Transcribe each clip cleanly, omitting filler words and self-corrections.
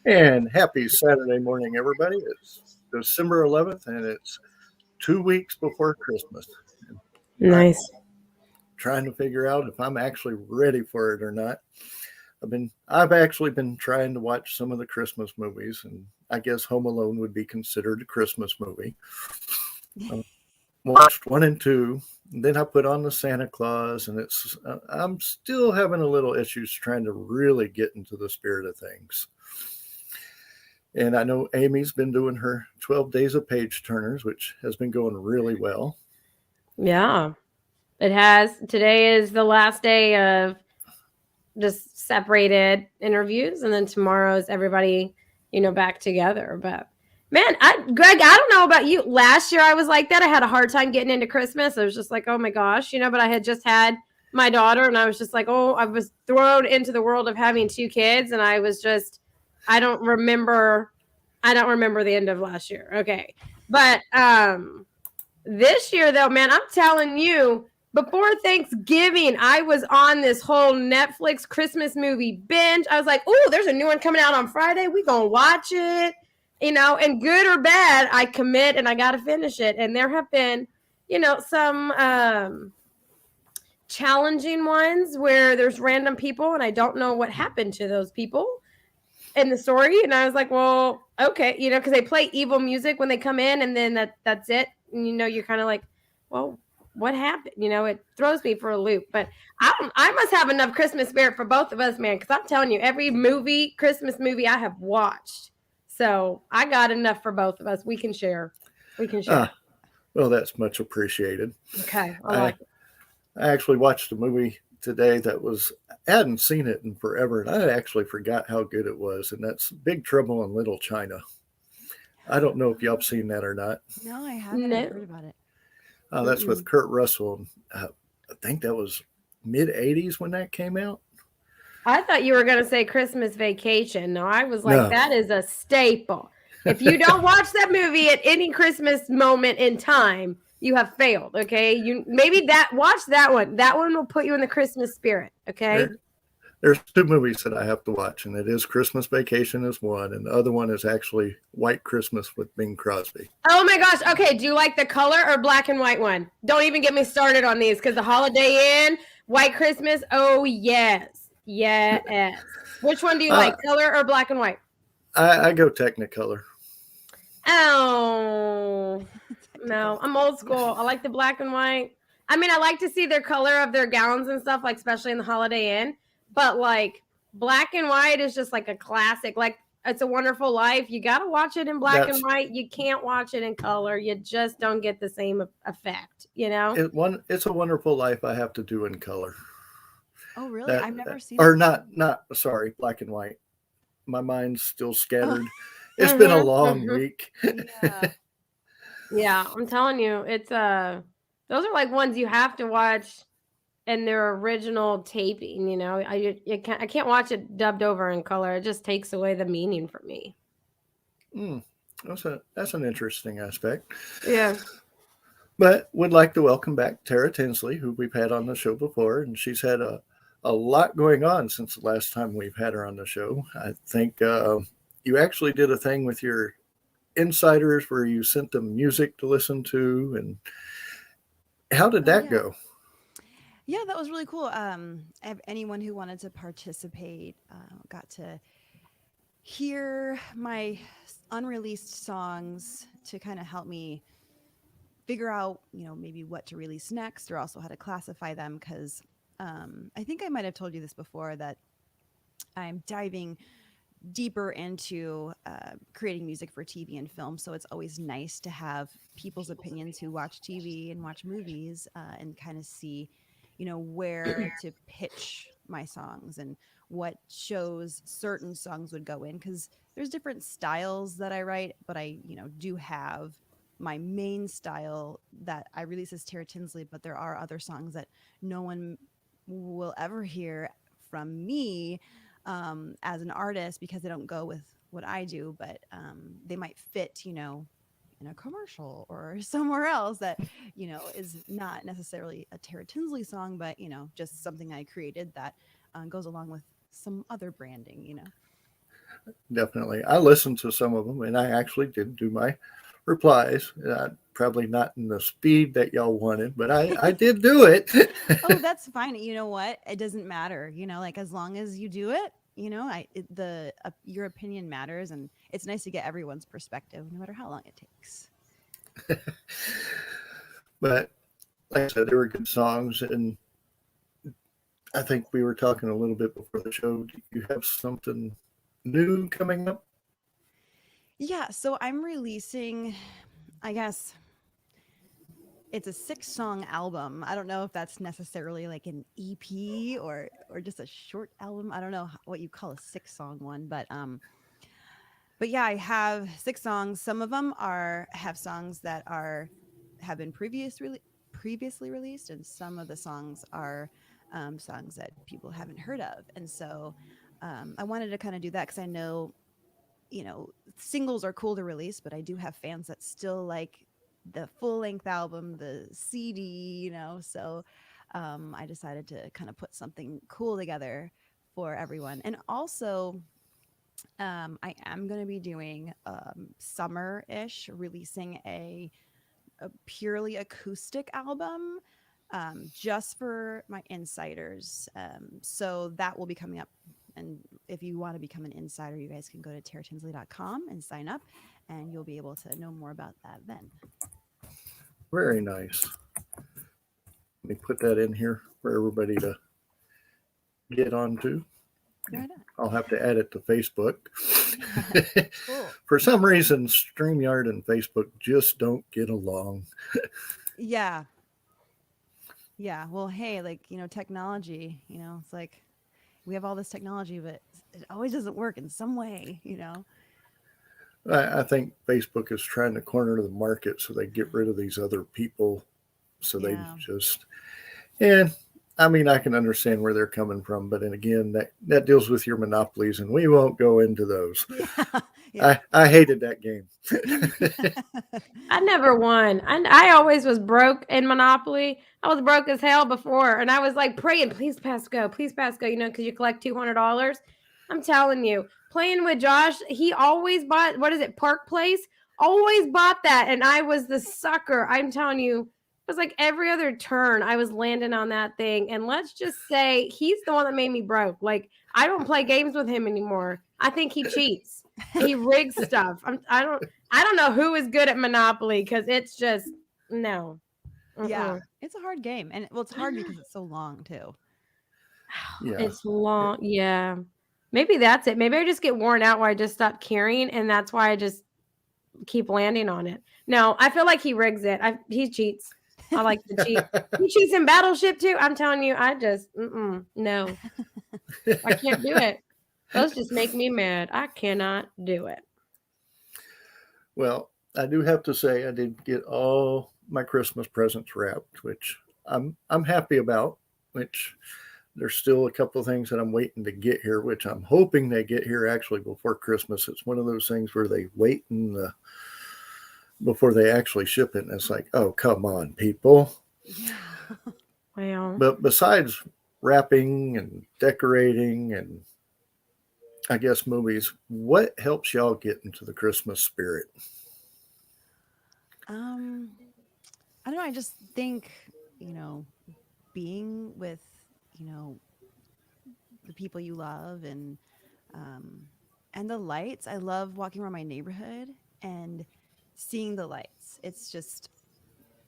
And happy Saturday morning, everybody. It's December 11th, and it's 2 weeks before Christmas. And I'm Nice. trying to figure out if I'm actually ready for it or not. I've actually been trying to watch some of the Christmas movies, and I guess Home Alone would be considered a Christmas movie. Uh, Watched one and two, and then I put on the Santa Claus, and I'm still having a little issues trying to really get into the spirit of things. And I know Amy's been doing her 12 days of page turners, which has been going really well. Yeah, it has. Today is the last day of just separated interviews, and then tomorrow's everybody, back together. But man, Greg, I don't know about you. Last year I was like that. I had a hard time getting into Christmas. I was just like, oh my gosh, but I had just had my daughter, and I was just like, oh, I was thrown into the world of having two kids, and I was just, I don't remember, I don't remember the end of last year. Okay, but this year, though, man, I'm telling you, before Thanksgiving, I was on this whole Netflix Christmas movie binge. I was like, oh, there's a new one coming out on Friday. We gonna watch it, and good or bad, I commit and I gotta finish it. And there have been, some challenging ones where there's random people and I don't know what happened to those people in the story. And I was like, well, okay, because they play evil music when they come in, and then that's it. And, you're kind of like, well, what happened? It throws me for a loop. But I must have enough Christmas spirit for both of us, man. Because I'm telling you, every Christmas movie I have watched, so I got enough for both of us. We can share. We can share. Ah, well, that's much appreciated. Okay, I I, like it. I actually watched a movie today I hadn't seen it in forever, and I actually forgot how good it was, and that's Big Trouble in Little China. I don't know if y'all have seen that or not. No, I haven't. I've heard No. about it. That's Mm-mm. with Kurt Russell. I think that was mid 80s when that came out. I thought you were going to say Christmas Vacation. No, I was like, No. that is a staple. If you don't watch that movie at any Christmas moment in time, you have failed. Okay, you maybe that watch that one. That one will put you in the Christmas spirit. Okay. there, there's two movies that I have to watch, and it is Christmas Vacation is one, and the other one is actually White Christmas with Bing Crosby. Oh my gosh. Okay. Do you like the color or black and white one? Don't even get me started on these because the Holiday Inn, White Christmas. Oh yes, yes. Which one do you Uh, like, color or black and white? I go Technicolor. Oh, no, Technicolor. I'm old school. I like the black and white. I mean, I like to see their color of their gowns and stuff, like especially in the Holiday Inn. But like black and white is just like a classic. Like It's a Wonderful Life. You got to watch it in black and That's white. You can't watch it in color. You just don't get the same effect, It's a Wonderful Life. I have to do in color. Oh, really? That, I've never that seen or that. not. Sorry, black and white. My mind's still Oh, scattered. It's been a Mm-hmm, long mm-hmm. week. yeah. Yeah, I'm telling you, it's those are like ones you have to watch in their original taping. I can't watch it dubbed over in color. It just takes away the meaning for me. Mm, that's an interesting aspect. Yeah. But would like to welcome back Tara Tinsley, who we've had on the show before, and she's had a lot going on since the last time we've had her on the show. I think you actually did a thing with your insiders where you sent them music to listen to, and how did Oh, that yeah. go? Yeah, that was really cool. Anyone who wanted to participate got to hear my unreleased songs to kind of help me figure out, maybe what to release next, or also how to classify them. Because I think I might have told you this before that I'm diving deeper into creating music for TV and film. So it's always nice to have people's opinions who watch TV and watch movies and kind of see, where to pitch my songs and what shows certain songs would go in. Because there's different styles that I write, but I, do have my main style that I release as Tara Tinsley, but there are other songs that no one will ever hear from me as an artist because they don't go with what I do, but they might fit, in a commercial or somewhere else that, is not necessarily a Tara Tinsley song, but, just something I created that goes along with some other branding. definitely. I listened to some of them, and I actually did do my replies. Probably not in the speed that y'all wanted, but I did do it. Oh, that's fine. You know what? It doesn't matter. Like as long as you do it, your opinion matters, and it's nice to get everyone's perspective, no matter how long it takes. But like I said, they were good songs, and I think we were talking a little bit before the show. Do you have something new coming up? Yeah, so I'm releasing, I guess it's a 6-song album. I don't know if that's necessarily like an EP or just a short album. I don't know what you call a 6-song one, but yeah, I have 6 songs. Some of them have songs that have been previously released, and some of the songs are songs that people haven't heard of. And so I wanted to kind of do that because I know singles are cool to release, but I do have fans that still like the full length album, the CD, so I decided to kind of put something cool together for everyone. And also, I am going to be doing summer-ish, releasing a purely acoustic album just for my insiders. So that will be coming up. And if you want to become an insider, you guys can go to taratinsley.com and sign up, and you'll be able to know more about that then. Very nice. Let me put that in here for everybody to get onto. Right on. I'll have to add it to Facebook. Cool. For some reason, StreamYard and Facebook just don't get along. Yeah. Yeah. Well, hey, technology, it's like we have all this technology, but it always doesn't work in some way. I think Facebook is trying to corner the market so they get rid of these other people. So they just, and I mean, I can understand where they're coming from, but then again, that deals with your monopolies, and we won't go into those. Yeah. I hated that game. I never won. I always was broke in Monopoly. I was broke as hell before, and I was like praying, please pass go, because you collect $200. I'm telling you, playing with Josh, he always bought, what is it, Park Place? Always bought that, and I was the sucker. I'm telling you, it was like every other turn I was landing on that thing. And let's just say he's the one that made me broke. Like, I don't play games with him anymore. I think he cheats. He rigs stuff. I don't know who is good at Monopoly, because it's just no. Yeah, it's a hard game, and it's hard because it's so long too. Yeah. It's long. Yeah, maybe that's it. Maybe I just get worn out where I just stop caring, and that's why I just keep landing on it. No, I feel like he rigs it. He cheats. I like to cheat. He cheats in Battleship too. I'm telling you, I just no. I can't do it. Those just make me mad. I cannot do it. Well, I do have to say I did get all my Christmas presents wrapped, which I'm happy about. Which there's still a couple of things that I'm waiting to get here, which I'm hoping they get here actually before Christmas. It's one of those things where they wait before they actually ship it, and it's like, oh, come on, people. Yeah. Well, But besides wrapping and decorating and I guess movies, what helps y'all get into the Christmas spirit? I don't know. I just think, being with, the people you love and the lights. I love walking around my neighborhood and seeing the lights. It's just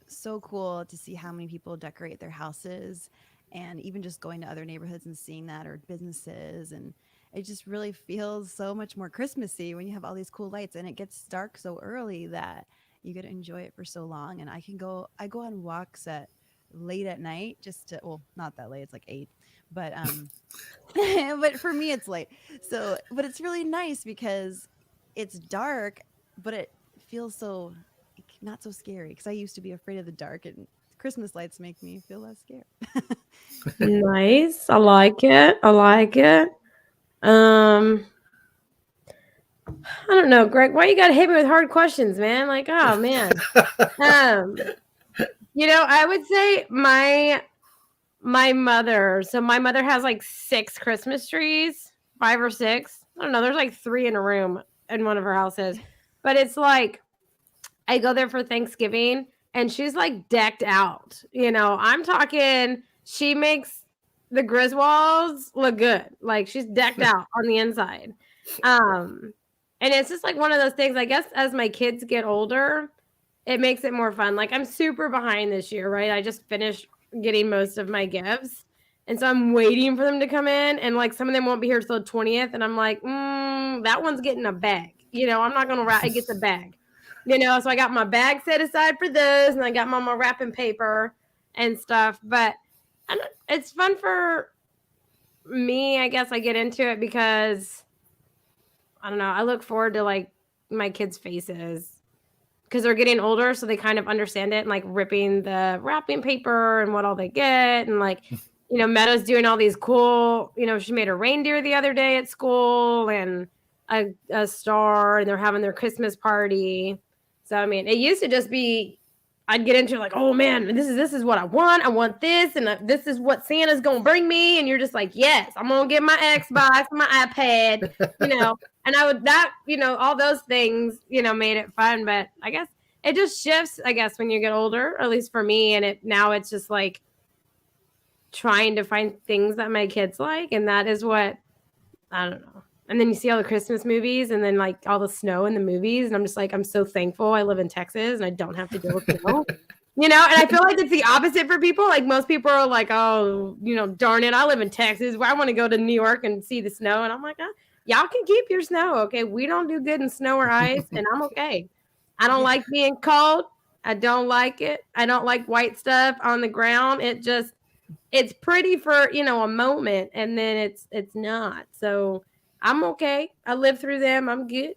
so cool to see how many people decorate their houses, and even just going to other neighborhoods and seeing that, or businesses, and it just really feels so much more Christmassy when you have all these cool lights, and it gets dark so early that you get to enjoy it for so long. And I go on walks at late at night not that late, it's like 8, but but for me it's late. So, but it's really nice because it's dark, but it feels so not so scary, because I used to be afraid of the dark, and Christmas lights make me feel less scared. nice. I like it. I don't know, Greg. Why you gotta hit me with hard questions, man? Like, oh man. I would say my mother. So my mother has like 6 Christmas trees, 5 or 6. I don't know. There's like 3 in a room in one of her houses, but it's like I go there for Thanksgiving and she's like decked out. I'm talking. She makes the Griswolds look good. Like she's decked out on the inside. And it's just like one of those things. I guess as my kids get older, it makes it more fun. Like I'm super behind this year, right? I just finished getting most of my gifts. And so I'm waiting for them to come in. And like some of them won't be here till the 20th. And I'm like, that one's getting a bag. I'm not going to wrap. It gets a bag. So I got my bag set aside for those. And I got my wrapping paper and stuff. But it's fun for me. I guess I get into it because, I don't know. I look forward to like my kids' faces. Because they're getting older, so they kind of understand it, and like ripping the wrapping paper and what all they get, and like, Meadow's doing all these cool. She made a reindeer the other day at school and a star, and they're having their Christmas party. So I mean, it used to just be, I'd get into like, oh man, this is what I want. I want this, and this is what Santa's gonna bring me, and you're just like, yes, I'm gonna get my Xbox, my iPad, And I would all those things, made it fun. But I guess it just shifts, I guess, when you get older, at least for me. And now it's just like trying to find things that my kids like. And that is what, I don't know. And then you see all the Christmas movies and then like all the snow in the movies. And I'm just like, I'm so thankful I live in Texas and I don't have to deal with snow. And I feel like it's the opposite for people. Like most people are like, oh, darn it, I live in Texas. I want to go to New York and see the snow. And I'm like, y'all can keep your snow, okay? We don't do good in snow or ice, and I'm okay. I don't like being cold. I don't like it. I don't like white stuff on the ground. It's pretty for, a moment, and then it's not. So I'm okay. I live through them. I'm good,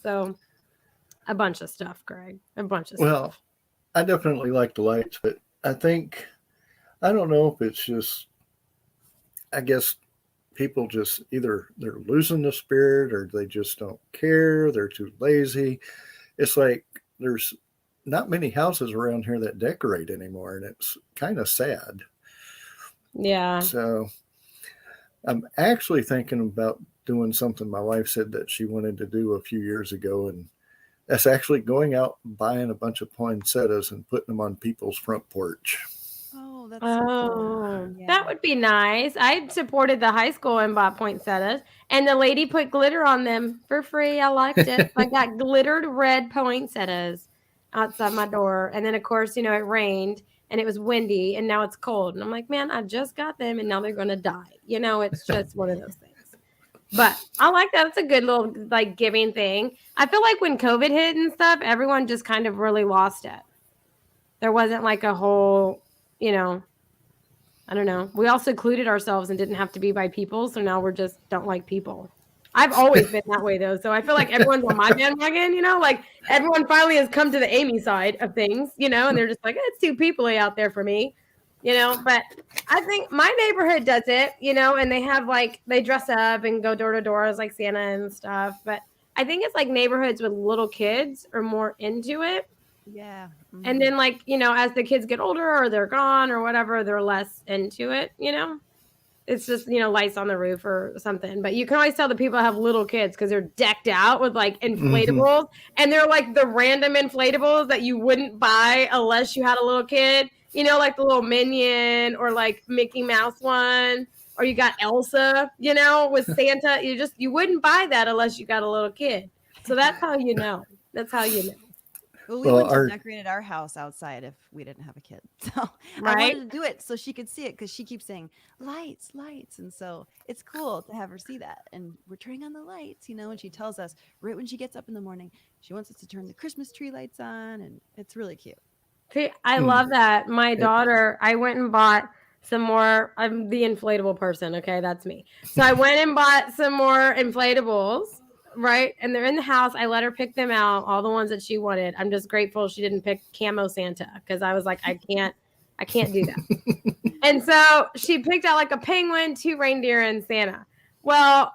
so a bunch of stuff, Greg. A bunch of Well, stuff. I definitely like the lights, but I don't know if it's just, I guess people just either they're losing the spirit or they just don't care. They're too lazy. It's like there's not many houses around here that decorate anymore, and it's kind of sad. Yeah. So I'm actually thinking about doing something my wife said that she wanted to do a few years ago, and that's actually going out and buying a bunch of poinsettias and putting them on people's front porch. Oh, that's so cool. Oh, Yeah. that would be nice. I supported the high school and bought poinsettias, and the lady put glitter on them for free. I liked it. I got glittered red poinsettias outside my door, and then of course, it rained and it was windy, and now it's cold, and I'm like, man, I just got them, and now they're gonna die. It's just one of those things. But I like that. It's a good little like giving thing. I feel like when COVID hit and stuff, everyone just kind of really lost it. There wasn't like a whole, I don't know. We all secluded ourselves and didn't have to be by people. So now we're just don't like people. I've always been that way though. So I feel like everyone's on my bandwagon, like everyone finally has come to the Amy side of things, and they're just like, it's too people-y out there for me, but I think my neighborhood does it, and they have like, they dress up and go door to door as like Santa and stuff. But I think it's like neighborhoods with little kids are more into it. Yeah. Mm-hmm. And then like, as the kids get older or they're gone or whatever, they're less into it, It's just, lights on the roof or something. But you can always tell the people have little kids because they're decked out with like inflatables. And they're like the random inflatables that you wouldn't buy unless you had a little kid. Like the little Minion or like Mickey Mouse one. Or you got Elsa, with Santa. You wouldn't buy that unless you got a little kid. So that's how you know. That's how you know. Well, we wouldn't have decorated our house outside if we didn't have a kid. So I wanted to do it so she could see it because she keeps saying lights, lights. And so it's cool to have her see that. And we're turning on the lights, and she tells us right when she gets up in the morning, she wants us to turn the Christmas tree lights on. And it's really cute. See, I love that. My daughter, I went and bought some more. I'm the inflatable person. Okay, that's me. So I went and bought some more inflatables. Right. And they're in the house. I let her pick them out, all the ones that she wanted. I'm just grateful she didn't pick camo Santa because I was like, I can't do that. And so she picked out like a penguin, 2 reindeer, and Santa. Well,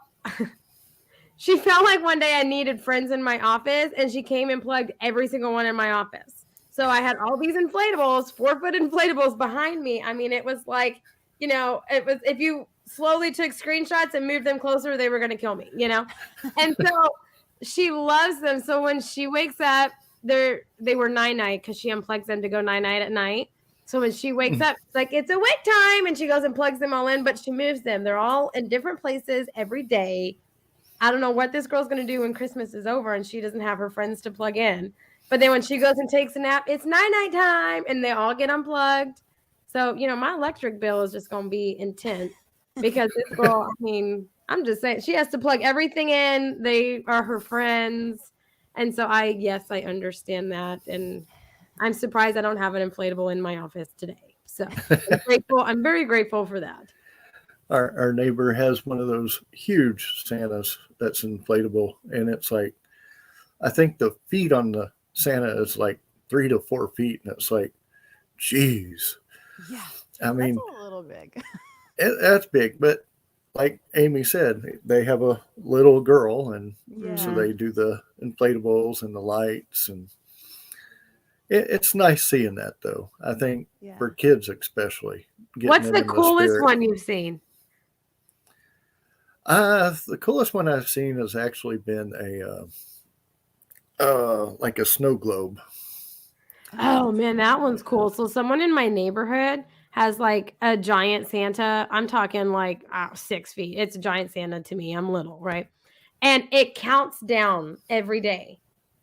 she felt like one day I needed friends in my office and she came and plugged every single one in my office. So I had all these inflatables, 4-foot inflatables behind me. I mean, it was like, it was, if you slowly took screenshots and moved them closer, they were going to kill me, you know? And so she loves them. So when she wakes up, they were night because she unplugs them to go night at night. So when she wakes up, it's like, it's awake time. And she goes and plugs them all in, but she moves them. They're all in different places every day. I don't know what this girl's going to do when Christmas is over and she doesn't have her friends to plug in. But then when she goes and takes a nap, it's night time and they all get unplugged. So, you know, my electric bill is just going to be intense because this girl, I mean, I'm just saying, she has to plug everything in. They are her friends. And so yes, I understand that. And I'm surprised I don't have an inflatable in my office today. So I'm grateful. I'm very grateful for that. Our neighbor has one of those huge Santas that's inflatable, and it's like, I think the feet on the Santa is like 3 to 4 feet, and it's like, geez. Yeah, I mean, that's a little big. that's big, but like Amy said, they have a little girl, and so they do the inflatables and the lights, and it's nice seeing that, though. I think for kids especially. What's the coolest one you've seen? The coolest one I've seen has actually been like a snow globe. Oh man, that one's cool. So someone in my neighborhood has like a giant Santa. I'm talking like 6 feet. It's a giant Santa to me. I'm little, right? And it counts down every day.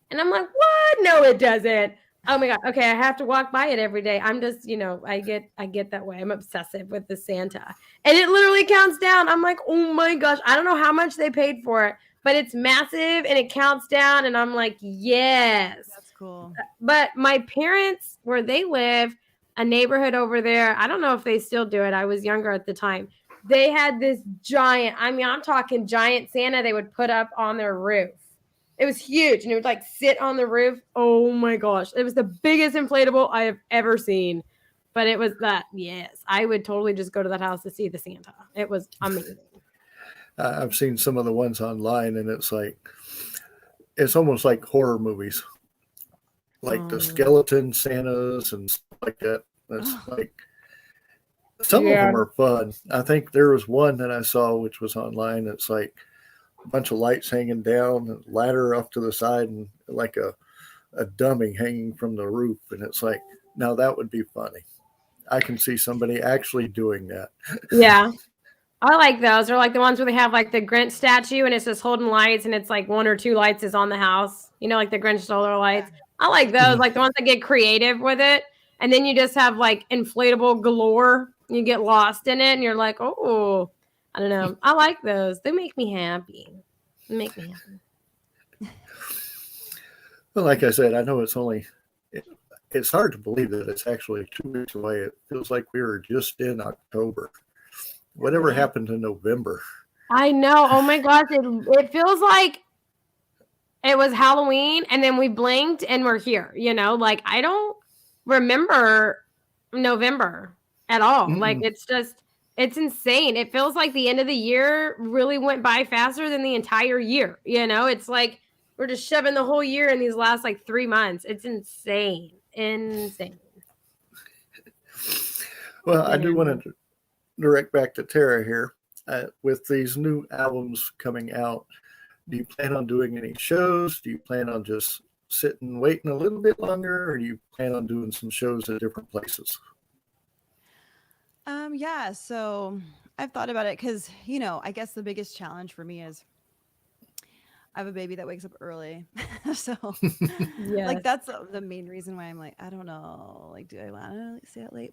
And I'm like, what? No, it doesn't. Oh my God. Okay, I have to walk by it every day. I'm just, you know, I get that way. I'm obsessive with the Santa. And it literally counts down. I'm like, oh my gosh. I don't know how much they paid for it, but it's massive and it counts down. And I'm like, yes. That's cool. But my parents, where they live, a neighborhood over there, I don't know if they still do it. I was younger at the time. They had this giant, I mean, I'm talking giant Santa they would put up on their roof. It was huge, and it would like sit on the roof. Oh my gosh. It was the biggest inflatable I have ever seen. But it was that, yes. I would totally just go to that house to see the Santa. It was amazing. I've seen some of the ones online, and it's almost like horror movies. Like the skeleton Santas and stuff like that. That's like, some of them are fun. I think there was one that I saw, which was online. It's like a bunch of lights hanging down, and ladder off to the side, and like a dummy hanging from the roof. And it's like, now that would be funny. I can see somebody actually doing that. Yeah. I like those. They're like the ones where they have like the Grinch statue and it's just holding lights and it's like 1 or 2 lights is on the house. You know, like the Grinch solar lights. I like those, like the ones that get creative with it. And then you just have like inflatable galore. You get lost in it and you're like, oh, I don't know. I like those. They make me happy. They make me happy. Well, like I said, I know it's hard to believe that it's actually 2 weeks away. It feels like we were just in October. Whatever happened to November? I know. Oh my gosh. It feels like it was Halloween and then we blinked and we're here, you know, like I don't remember November at all. Like it's insane. It feels like the end of the year really went by faster than the entire year. You know, it's like we're just shoving the whole year in these last like 3 months. It's insane. Insane. Well, I do want to direct back to Tara here. With these new albums coming out, do you plan on doing any shows? Do you plan on just sitting waiting a little bit longer, or do you plan on doing some shows at different places? Yeah, so I've thought about it because, you know, I guess the biggest challenge for me is I have a baby that wakes up early. So like that's the main reason why I'm like, I don't know, like, do I want to like, stay out late?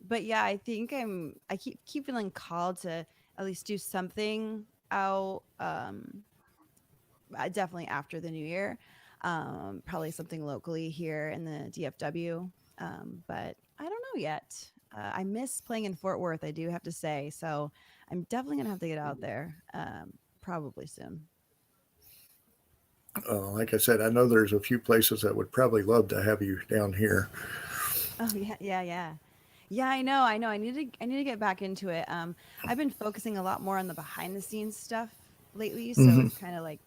But yeah, I think I keep feeling called to at least do something out definitely after the new year. Probably something locally here in the DFW. But I don't know yet. I miss playing in Fort Worth, I do have to say. So I'm definitely gonna have to get out there probably soon. Like I said, I know there's a few places that would probably love to have you down here. Oh yeah, I know. I need to get back into it. I've been focusing a lot more on the behind the scenes stuff lately, so it's kind of like,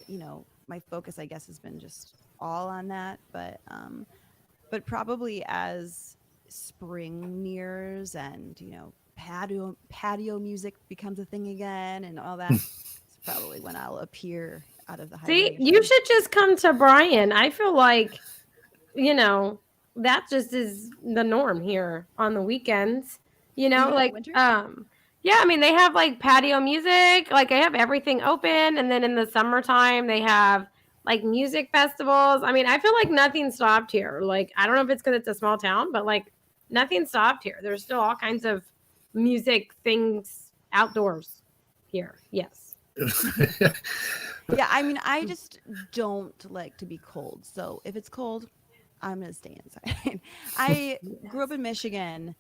you know, my focus, I guess, has been just all on that. But probably as spring nears and, you know, patio music becomes a thing again and all that. It's probably when I'll appear out of the See, hibernation. you should just come to Brian. I feel like, that just is the norm here on the weekends. Even in the Like, winter? yeah, I mean, they have like patio music, like they have everything open. And then in the summertime, they have like music festivals. I mean, I feel like nothing stopped here. Like, I don't know if it's because it's a small town, but like nothing stopped here. There's still all kinds of music things outdoors here. Yes. Yeah, I mean, I just don't like to be cold. So if it's cold, I'm going to stay inside. I grew up in Michigan,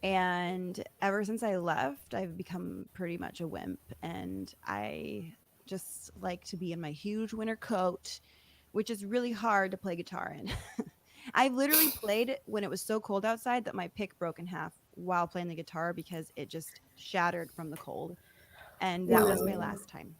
and ever since I left, I've become pretty much a wimp. And I just like to be in my huge winter coat, which is really hard to play guitar in. I literally played when it was so cold outside that my pick broke in half while playing the guitar because it just shattered from the cold. And that was my last time.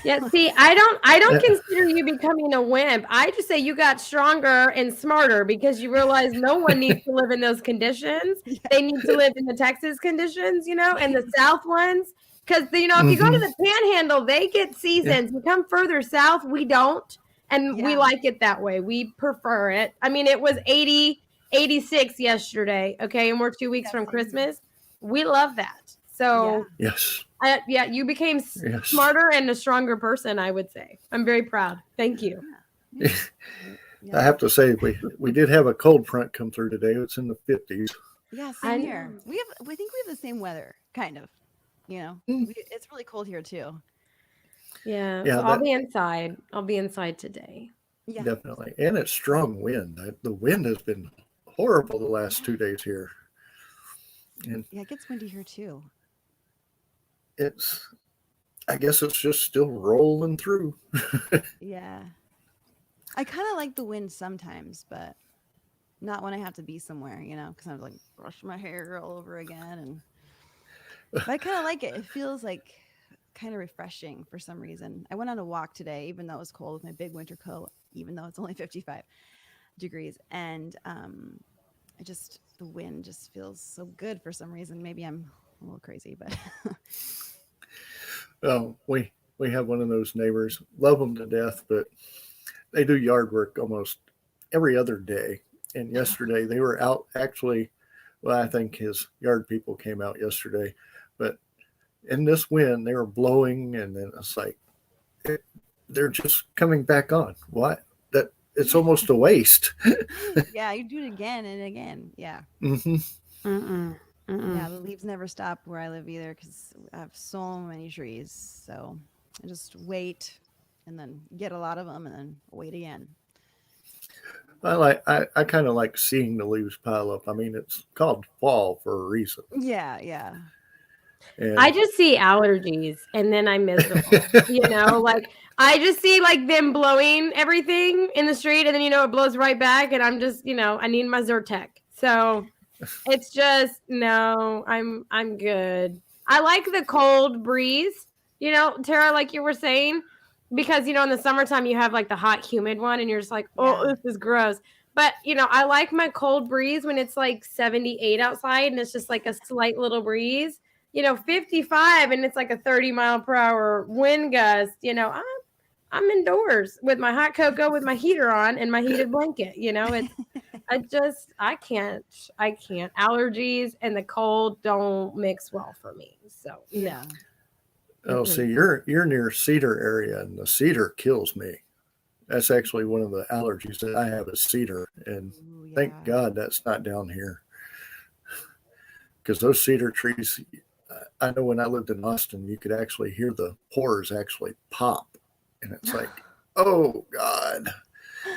Yeah, see, I don't consider you becoming a wimp. I just say you got stronger and smarter because you realize no one needs to live in those conditions. Yeah. They need to live in the Texas conditions, and the South ones. Because if you go to the Panhandle, they get seasons. You come further south, we don't, and we Yeah. like it that way. We prefer it. I mean, it was 80, 86 yesterday, okay, and we're 2 weeks from Christmas. We love that. So Yes. yeah, you became smarter and a stronger person, I would say. I'm very proud. Thank you. Yeah. I have to say we did have a cold front come through today. It's in the 50s. Yeah, I same here. know. I think we have the same weather, kind of. Mm. It's really cold here too. Yeah. Yeah, So I'll be inside. I'll be inside today. Yeah. definitely. And it's strong wind. The wind has been horrible the last 2 days here. And Yeah, it gets windy here too. I guess it's just still rolling through. Yeah. I kind of like the wind sometimes, but not when I have to be somewhere, because I have to like brush my hair all over again. But I kind of like it. It feels like kind of refreshing for some reason. I went on a walk today, even though it was cold with my big winter coat, even though it's only 55 degrees. And the wind just feels so good for some reason. Maybe I'm a little crazy, but Oh, we have one of those neighbors. Love them to death, but they do yard work almost every other day. And yesterday they were out actually. Well, I think his yard people came out yesterday, but in this wind they were blowing, and then it's like they're just coming back on. What? That it's almost a waste. yeah, you do it again and again. Yeah. hmm Yeah, the leaves never stop where I live either because I have so many trees. So I just wait and then get a lot of them and then wait again. I kind of like seeing the leaves pile up. I mean, it's called fall for a reason. Yeah, yeah. And I just see allergies and then I'm miserable. Like I just see like them blowing everything in the street and then it blows right back and I'm just, I need my Zyrtec. So it's just no, I'm good. I like the cold breeze, Tara, like you were saying, because in the summertime you have like the hot, humid one, and you're just like, oh, Yeah. this is gross. But I like my cold breeze when it's like 78 outside and it's just like a slight little breeze. 55 and it's like a 30-mile-per-hour wind gust. I'm indoors with my hot cocoa with my heater on and my heated blanket. I can't. Allergies and the cold don't mix well for me. So Yeah. oh, see, you're near Cedar area, and the cedar kills me. That's actually one of the allergies that I have is cedar, and Ooh, thank yeah. God that's not down here because those cedar trees. I know when I lived in Austin, you could actually hear the pores actually pop, and it's like, oh God.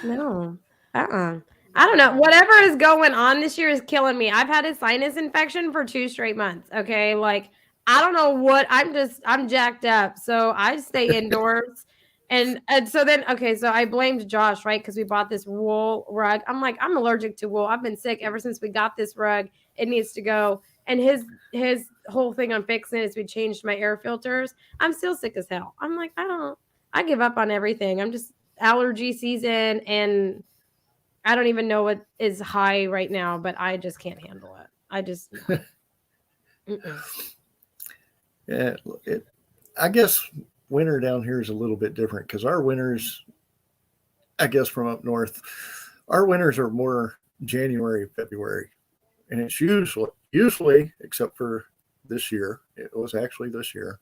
No. I don't know. Whatever is going on this year is killing me. I've had a sinus infection for 2 straight months. Okay. Like, I don't know what I'm jacked up. So I stay indoors. And so then, okay. So I blamed Josh, right? Because we bought this wool rug. I'm like, I'm allergic to wool. I've been sick ever since we got this rug. It needs to go. And his whole thing on fixing it is we changed my air filters. I'm still sick as hell. I'm like, I give up on everything. I'm just allergy season and I don't even know what is high right now, but I just can't handle it. I just Mm-mm. Yeah, I guess winter down here is a little bit different because our winters, I guess from up north, our winters are more January, February, and it's usually, except for this year, it was actually this year.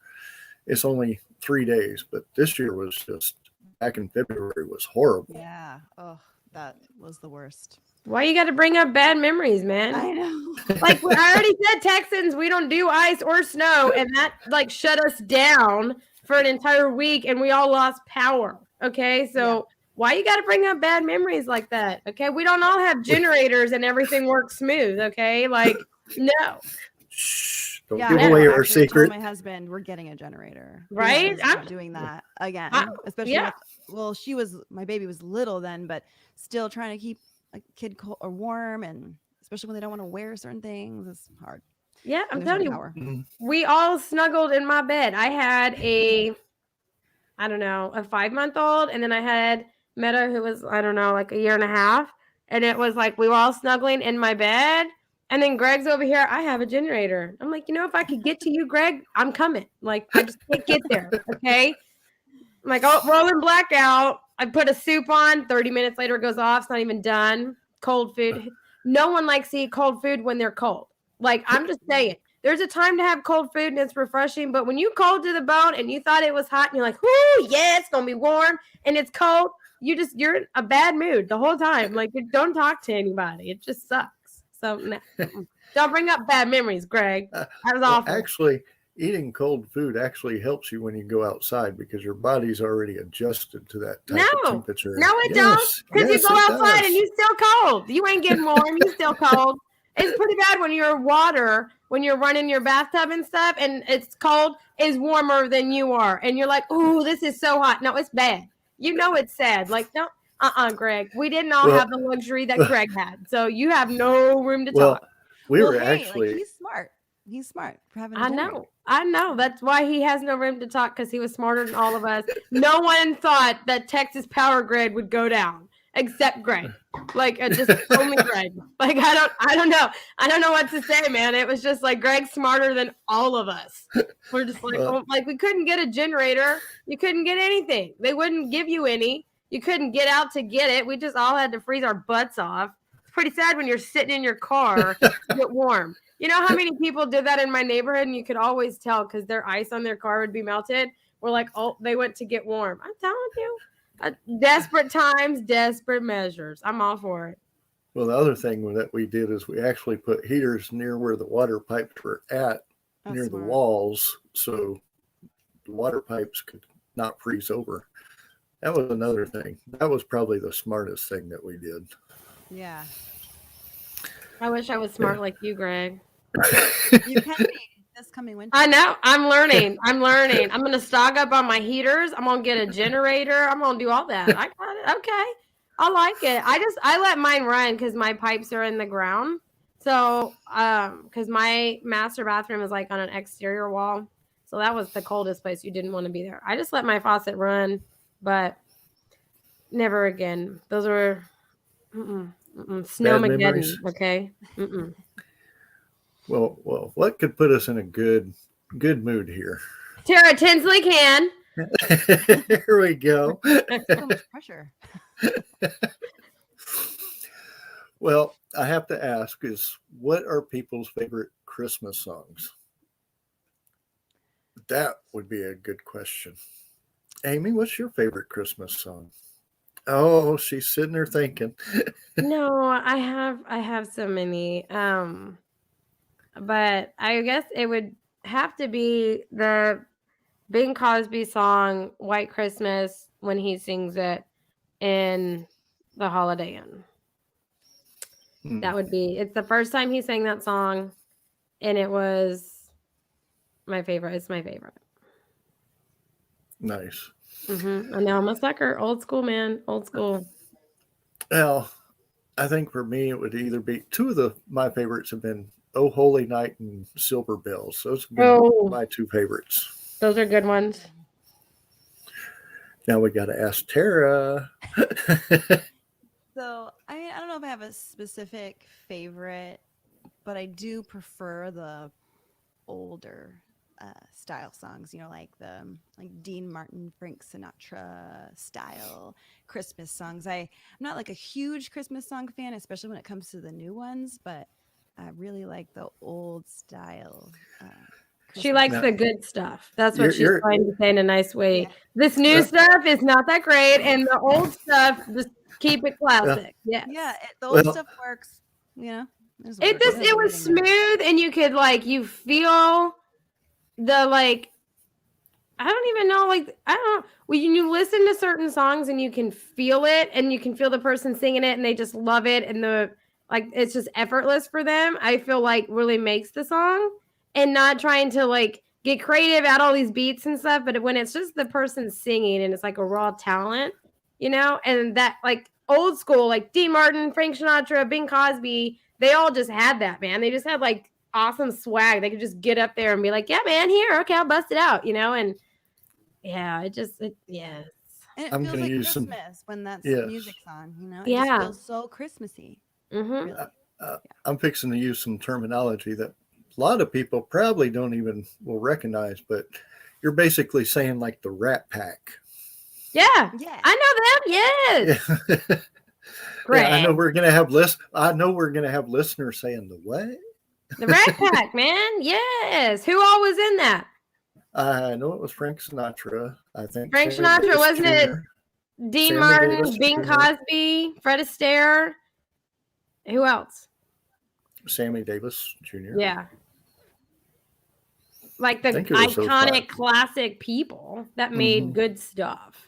It's only 3 days, but this year was just back in February was horrible. Yeah. Oh, that was the worst. Why you got to bring up bad memories, man? I know. Like I already said, Texans, we don't do ice or snow, and that like shut us down for an entire week, and we all lost power. Okay, so why you got to bring up bad memories like that? Okay, we don't all have generators and everything works smooth. Okay, like no, Shh, don't Yeah, give I away know. our Actually, I secret. told my husband we're getting a generator. Right? Because we're not doing that again. Especially yeah. with, my baby was little then, but still trying to keep a kid cold or warm, and especially when they don't want to wear certain things, it's hard. Yeah, I'm when there's telling no you, power. we all snuggled in my bed. I had I don't know, a 5-month-old, and then I had Meta, who was, I don't know, like a year and a half. And it was like we were all snuggling in my bed. And then Greg's over here. I have a generator. I'm like, if I could get to you, Greg, I'm coming. Like, I just can't get there. Okay. I'm like, oh, rolling blackout. I put a soup on. 30 minutes later, it goes off. It's not even done. Cold food. No one likes to eat cold food when they're cold. Like, I'm just saying. There's a time to have cold food and it's refreshing, but when you cold to the bone and you thought it was hot and you're like, whoo, yeah, it's gonna be warm and it's cold, you're in a bad mood the whole time. Like, don't talk to anybody. It just sucks. So don't bring up bad memories, Greg. That was awful. Actually, eating cold food actually helps you when you go outside because your body's already adjusted to that type of temperature. No, it don't. Because you go outside and you still cold. You ain't getting warm. You still cold. It's pretty bad when your water, when you're running your bathtub and stuff, and it's cold, is warmer than you are. And you're like, ooh, this is so hot. No, it's bad. It's sad. Like, no, Greg. We didn't all have the luxury that Greg had. So you have no room to talk. We were actually. Like, he's smart. He's smart for having a generator. I know. That's why he has no room to talk, because he was smarter than all of us. No one thought that Texas power grid would go down except Greg. Like, just only Greg. Like, I don't know. I don't know what to say, man. It was just like Greg's smarter than all of us. We're just like, we couldn't get a generator. You couldn't get anything. They wouldn't give you any. You couldn't get out to get it. We just all had to freeze our butts off. It's pretty sad when you're sitting in your car to get warm. You know how many people did that in my neighborhood, and you could always tell because their ice on their car would be melted. We're like, oh, they went to get warm. I'm telling you. Desperate times, desperate measures. I'm all for it. Well, the other thing that we did is we actually put heaters near where the water pipes were at, near the walls, so the water pipes could not freeze over. That was another thing. That was probably the smartest thing that we did. Yeah. I wish I was smart like you, Greg. You can be this coming winter. I know. I'm learning. I'm going to stock up on my heaters. I'm going to get a generator. I'm going to do all that. I got it. Okay. I like it. I let mine run because my pipes are in the ground. So, because my master bathroom is like on an exterior wall. So that was the coldest place. You didn't want to be there. I just let my faucet run, but never again. Those were Snowmageddon. Okay. Well, what could put us in a good mood here? Tara Tinsley can. Here we go. So much pressure. Well, I have to ask what are people's favorite Christmas songs? That would be a good question. Amy, what's your favorite Christmas song? Oh, she's sitting there thinking. No, I have so many. But I guess it would have to be the Bing Crosby song White Christmas when he sings it in the Holiday Inn. That would be, it's the first time he sang that song, and it was my favorite. It's my favorite. Nice. I know, I'm a sucker. Old school, man. Old school. Well, I think for me, it would either be two of my favorites have been Oh Holy Night and Silver Bells. Those have been my two favorites. Those are good ones. Now we got to ask Tara. So, I don't know if I have a specific favorite, but I do prefer the older style songs, like Dean Martin, Frank Sinatra style Christmas songs. I'm not like a huge Christmas song fan, especially when it comes to the new ones, but I really like the old style. She Christmas likes Now, the good stuff. That's what you're, she's you're trying to say in a nice way. Yeah. This new stuff is not that great, and the old stuff, just keep it classic. Yes. Yeah, the old well, stuff works. It It works. just it was smooth, and you could you feel the I don't even know, I don't know. When you listen to certain songs and you can feel it and you can feel the person singing it and they just love it and it's just effortless for them. I feel really makes the song, and not trying to get creative, add all these beats and stuff. But when it's just the person singing and it's like a raw talent, and that old school, like Dean Martin, Frank Sinatra, Bing Cosby, they all just had that, man. They just had awesome swag. They could just get up there and be like, yeah, man, here, okay, I'll bust it out, and yeah, yes. And it I'm feels going to like use Christmas when that yes. music's on, It Yeah. just feels so Christmassy. Mm-hmm. Really. I'm fixing to use some terminology that a lot of people probably don't even will recognize, but you're basically saying like the Rat Pack. Yeah. Yeah. I know them. Yes. Yeah. Great. Yeah, I know we're gonna have listeners saying the what? The Rat Pack, man. Yes. Who all was in that? I know it was Frank Sinatra. I think Frank Sammy Sinatra, Davis wasn't it? Jr., Dean Sammy Martin, Davis Bing Jr., Cosby, Fred Astaire. Who else? Sammy Davis Jr. Yeah. Like the I think it was those iconic five. classic people that made good stuff.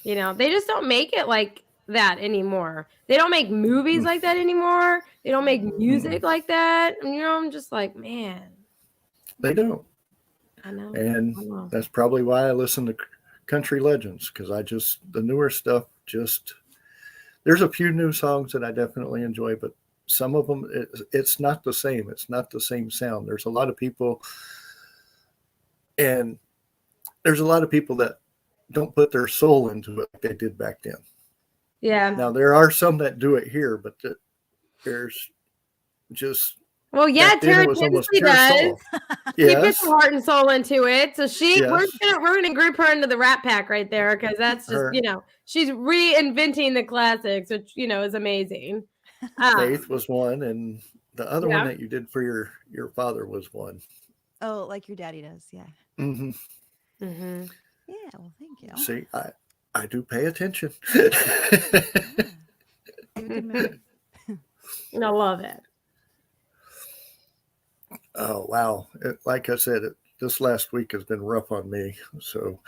They just don't make it like that anymore. They don't make movies like that anymore. They don't make music like that. And, I'm just like, man. They don't. I know. And that's probably why I listen to country legends, because the newer stuff there's a few new songs that I definitely enjoy, but some of them, it's not the same. It's not the same sound. There's a lot of people, and there's a lot of people that don't put their soul into it like they did back then. Yeah. Now, there are some that do it here, but there's just... Well, yeah, Tara Tinsley does. She puts her heart and soul into it. So we're gonna group her into the Rat Pack right there, because that's just she's reinventing the classics, which is amazing. Faith was one, and the other one that you did for your father was one. Oh, like your daddy does, yeah. Mm-hmm. Mm-hmm. Yeah, well, thank you. See, I do pay attention. I love it. Oh, wow. Like I said, this last week has been rough on me. So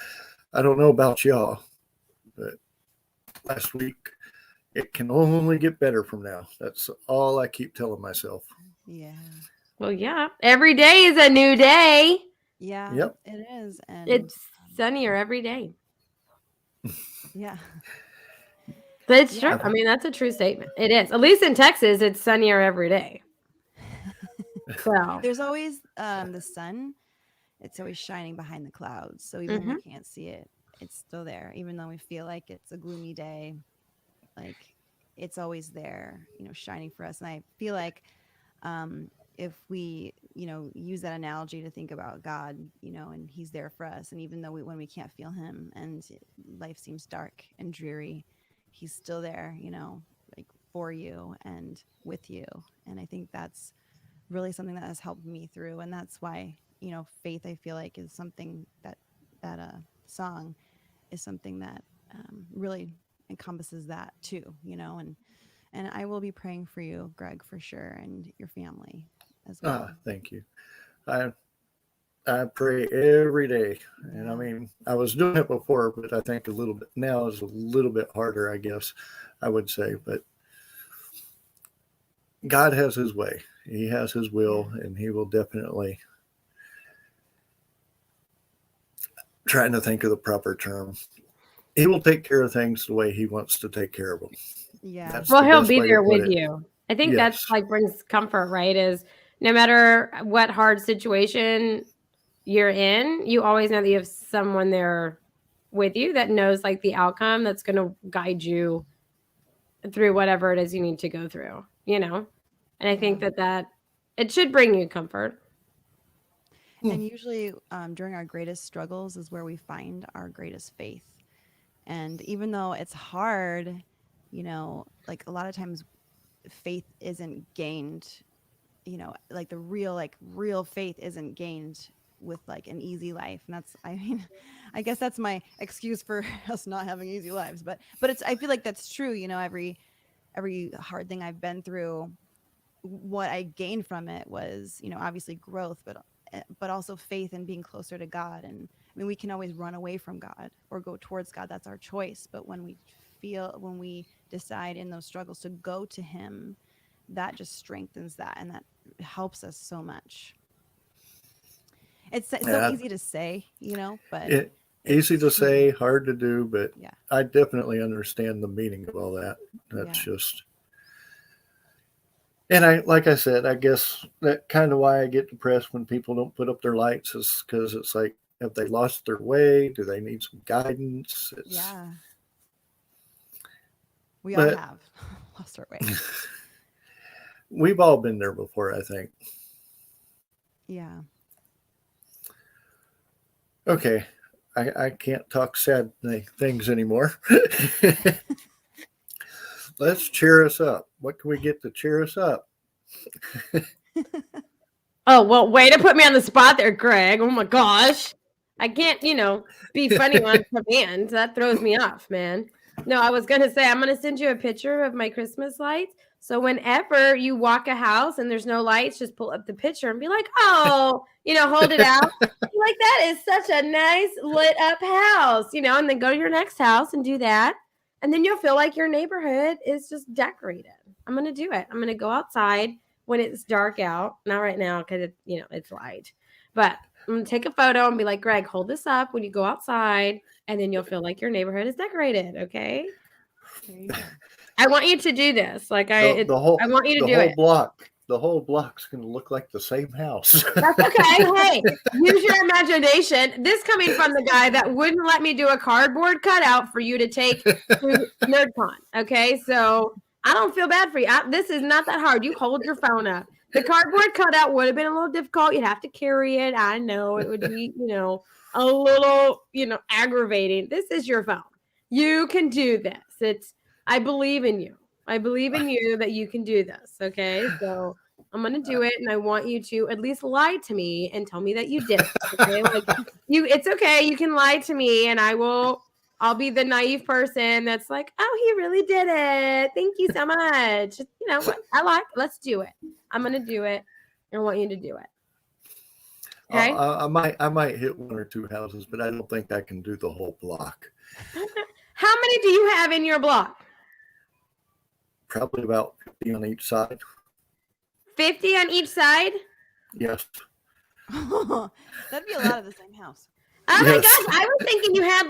I don't know about y'all, but last week, it can only get better from now. That's all I keep telling myself. Yeah. Well, yeah. Every day is a new day. Yeah. Yep. It is. And it's sunnier every day. Yeah. But it's true. I mean, that's a true statement. It is. At least in Texas, it's sunnier every day. So there's always the sun. It's always shining behind the clouds. So even when we can't see it, it's still there. Even though we feel like it's a gloomy day, it's always there, shining for us. And I feel like if we, use that analogy to think about God, and he's there for us. And even though when we can't feel him and life seems dark and dreary, he's still there, for you and with you. And I think that's really something that has helped me through. And that's why, faith, I feel like, is something that song is something that really encompasses that too, and I will be praying for you, Greg, for sure, and your family as well. Thank you. I pray every day. And I mean, I was doing it before, but I think a little bit now is a little bit harder, I guess I would say. But God has his way. He has his will, and he will definitely, trying to think of the proper term, he will take care of things the way he wants to take care of them. Yeah. Well, he'll be there with you. I think that's brings comfort, right? Is no matter what hard situation you're in, you always know that you have someone there with you that knows the outcome, that's going to guide you through whatever it is you need to go through, And I think that it should bring you comfort. And usually during our greatest struggles is where we find our greatest faith. And even though it's hard, like a lot of times faith isn't gained, like the real faith isn't gained with like an easy life. And that's, I mean, I guess that's my excuse for us not having easy lives. But I feel like that's true. Every hard thing I've been through, what I gained from it was, obviously growth, but also faith and being closer to God. And I mean, we can always run away from God or go towards God. That's our choice. But when we decide in those struggles to go to him, that just strengthens that. And that helps us so much. It's so easy to say, but easy to true. say, hard to do, but Yeah. I definitely understand the meaning of all that. That's just, and like I said, I guess that kind of why I get depressed when people don't put up their lights is because it's like, have they lost their way? Do they need some guidance? We all have lost our way. We've all been there before, I think. Yeah. Okay. I can't talk sad things anymore. Let's cheer us up. What can we get to cheer us up? Oh, well, way to put me on the spot there, Greg. Oh my gosh. I can't, be funny on command. That throws me off, man. No, I was going to say, I'm going to send you a picture of my Christmas lights. So whenever you walk a house and there's no lights, just pull up the picture and be like, oh, hold it out. Like, that is such a nice lit up house, and then go to your next house and do that. And then you'll feel like your neighborhood is just decorated. I'm going to do it. I'm going to go outside when it's dark out. Not right now because it's light. But I'm going to take a photo and be like, Greg, hold this up when you go outside. And then you'll feel like your neighborhood is decorated. Okay. There you go. I want you to do this. Like I want you to do it. The whole block's going to look like the same house. That's okay. Hey, use your imagination. This coming from the guy that wouldn't let me do a cardboard cutout for you to take to NerdCon. Okay, so I don't feel bad for you. This is not that hard. You hold your phone up. The cardboard cutout would have been a little difficult. You'd have to carry it. I know it would be, a little, aggravating. This is your phone. You can do this. I believe in you. I believe in you that you can do this. Okay, so I'm going to do it. And I want you to at least lie to me and tell me that you did it. Okay. It's okay. You can lie to me and I'll be the naive person that's like, oh, he really did it. Thank you so much. Let's do it. I'm going to do it. I want you to do it. Okay. I might hit one or two houses, but I don't think I can do the whole block. How many do you have in your block? Probably about 50 on each side. 50 on each side? Yes. That'd be a lot of the same house. Oh my gosh, I was thinking you had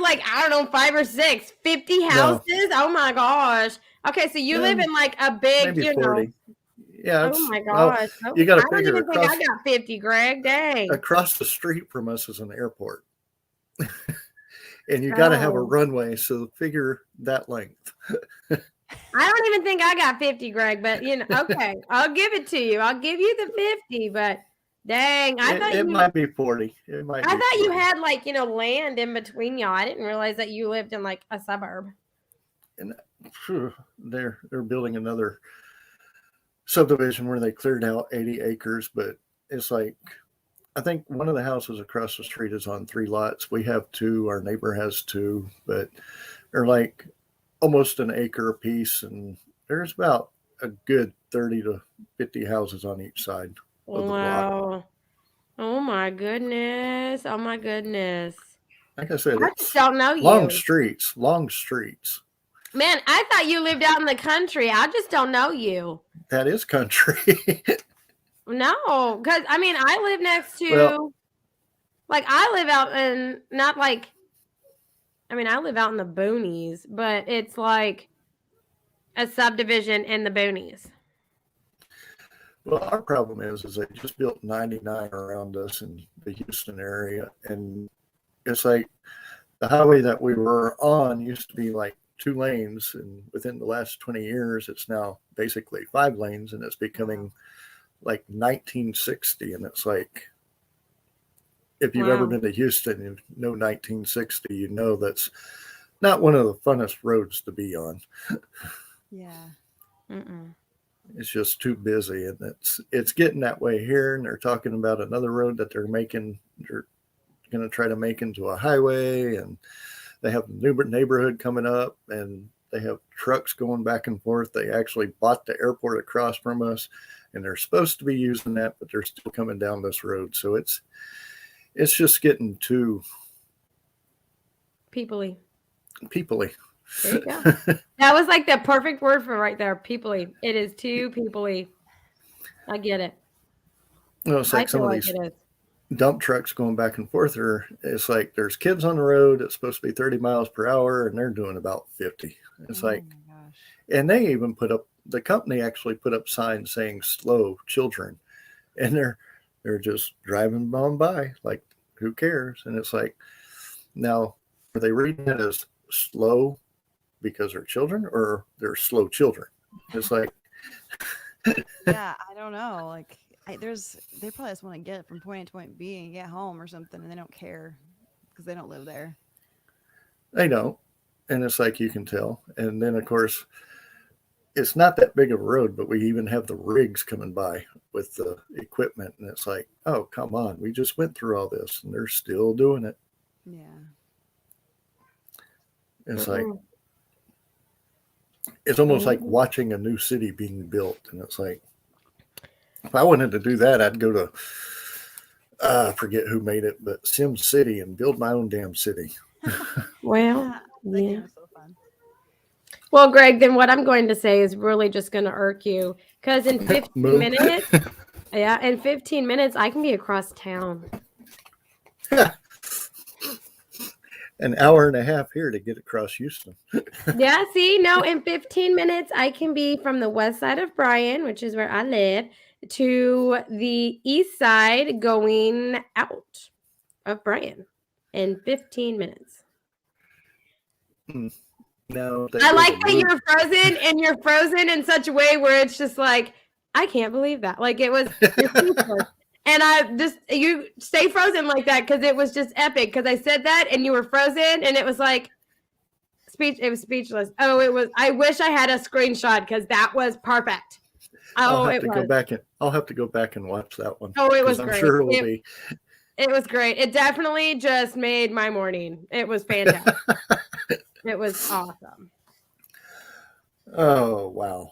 5 or 6, 50 houses. No. Oh my gosh. Okay, so you live in a big, maybe 40. Yeah. Oh my gosh. You got to figure. I don't even think I got 50, Greg. Dang. Across the street from us is an airport. And you got to have a runway, so figure that length. I don't even think I got 50, Greg, but okay, I'll give it to you. I'll give you the 50, but dang, I thought it might be 40. I thought you had land in between y'all. I didn't realize that you lived in a suburb. And they're building another subdivision where they cleared out 80 acres, but it's I think one of the houses across the street is on 3 lots. We have 2. Our neighbor has 2, but they're almost an acre a piece, and there's about a good 30 to 50 houses on each side of the block. Oh my goodness. Oh my goodness. Like I said, I just don't know you. Long streets. Man, I thought you lived out in the country. I just don't know you. That is country. No, because I live next to, I live out in, not I live out in the boonies, but it's a subdivision in the boonies. Well, our problem is they just built 99 around us in the Houston area. And it's the highway that we were on used to be 2 lanes. And within the last 20 years, it's now basically 5 lanes, and it's becoming 1960. And it's if you've ever Wow. been to Houston, you know 1960, you know that's not one of the funnest roads to be on. Yeah. Mm-mm. It's just too busy, and it's getting that way here. And they're talking about another road that they're making. They're going to try to make into a highway, and they have a new neighborhood coming up, and they have trucks going back and forth. They actually bought the airport across from us, and they're supposed to be using that, but they're still coming down this road. So it's just getting too Peoply. peoply. There you go. That was like the perfect word for right there. Peoply. It is too peoply. I get it. Well, it's I like some feel of like these it is. dump trucks going back and forth. It's like there's kids on the road. It's supposed to be 30 miles per hour, and they're doing about 50. It's Oh like, my gosh. and they even the company actually put up signs saying slow children, and they're just driving on by like, who cares? And it's like, now are they reading it as slow because they're children, or they're slow children? It's like, Yeah, I don't know. Like, they probably just want to get from point A to point B and get home or something, and they don't care because they don't live there. they don't. And it's like, you can tell. And then of course, it's not that big of a road, but we even have the rigs coming by with the equipment, and it's like, oh, come on, we just went through all this, and they're still doing it. Yeah. It's like, Mm-mm. it's almost like Mm-mm. watching a new city being built, and it's like, if I wanted to do that, I'd go to I forget who made it, but Sim City, and build my own damn city. Well, That yeah. game was so fun. Well, Greg, then what I'm going to say is really just going to irk you because in 15 Moo. minutes, yeah, in 15 minutes, I can be across town. An hour and a half here to get across Houston. Yeah, see, no, in 15 minutes, I can be from the west side of Bryan, which is where I live, to the east side going out of Bryan in 15 minutes. Now I like that you're frozen and you're frozen in such a way where it's just like, I can't believe that. Like it was, you're speechless. And you stay frozen like that because it was just epic. Because I said that and you were frozen and it was like, it was speechless. Oh, it was, I wish I had a screenshot because that was perfect. I'll Oh, have it to was. go back and I'll have to go back and watch that one. Oh, it was I'm great. sure it will be. It was great. It definitely just made my morning. It was fantastic. It was awesome. Oh wow.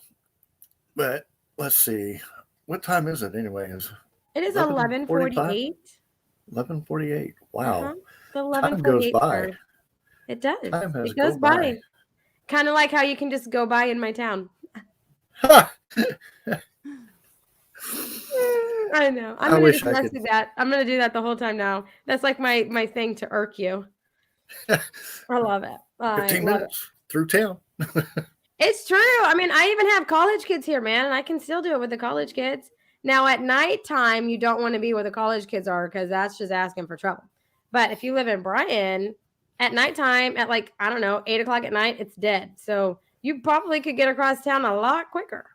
But let's see. What time is it anyway? It is 11:45? 11:48. 11:48. Uh-huh. Wow. The Time goes 11:48 by. card. It does. Time has It goes go by. by. Kind of like how you can just go by in my town. Ha! I know. I'm I gonna wish just I mess could. with that. I'm gonna do that the whole time now. That's like my thing to irk you. I love it. I 15 love it. minutes through town. It's true. I mean, I even have college kids here, man, and I can still do it with the college kids. Now, at nighttime, you don't want to be where the college kids are because that's just asking for trouble. But if you live in Bryan, at nighttime, at like, I don't know, 8 o'clock at night, it's dead. So you probably could get across town a lot quicker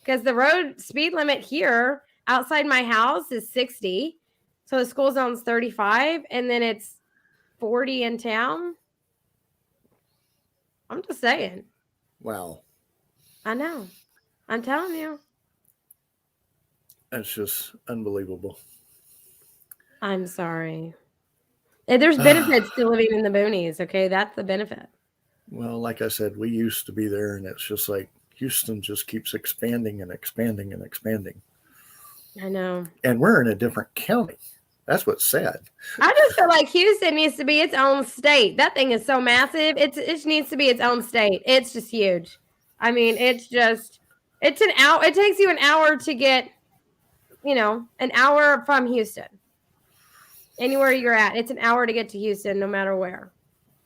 because the road speed limit here outside my house is 60. So the school zone's 35, and then it's 40 in town. I'm just saying. Wow. I know. I'm telling you. That's just unbelievable. I'm sorry. There's benefits to living in the boonies, okay? That's the benefit. Well, like I said, we used to be there, and it's just like Houston just keeps expanding and expanding and expanding. I know. And we're in a different county. That's what's sad. I just feel like Houston needs to be its own state. That thing is so massive. It needs to be its own state. It's just huge. I mean, it's an hour. It takes you an hour to get, an hour from Houston. Anywhere you're at, it's an hour to get to Houston, no matter where.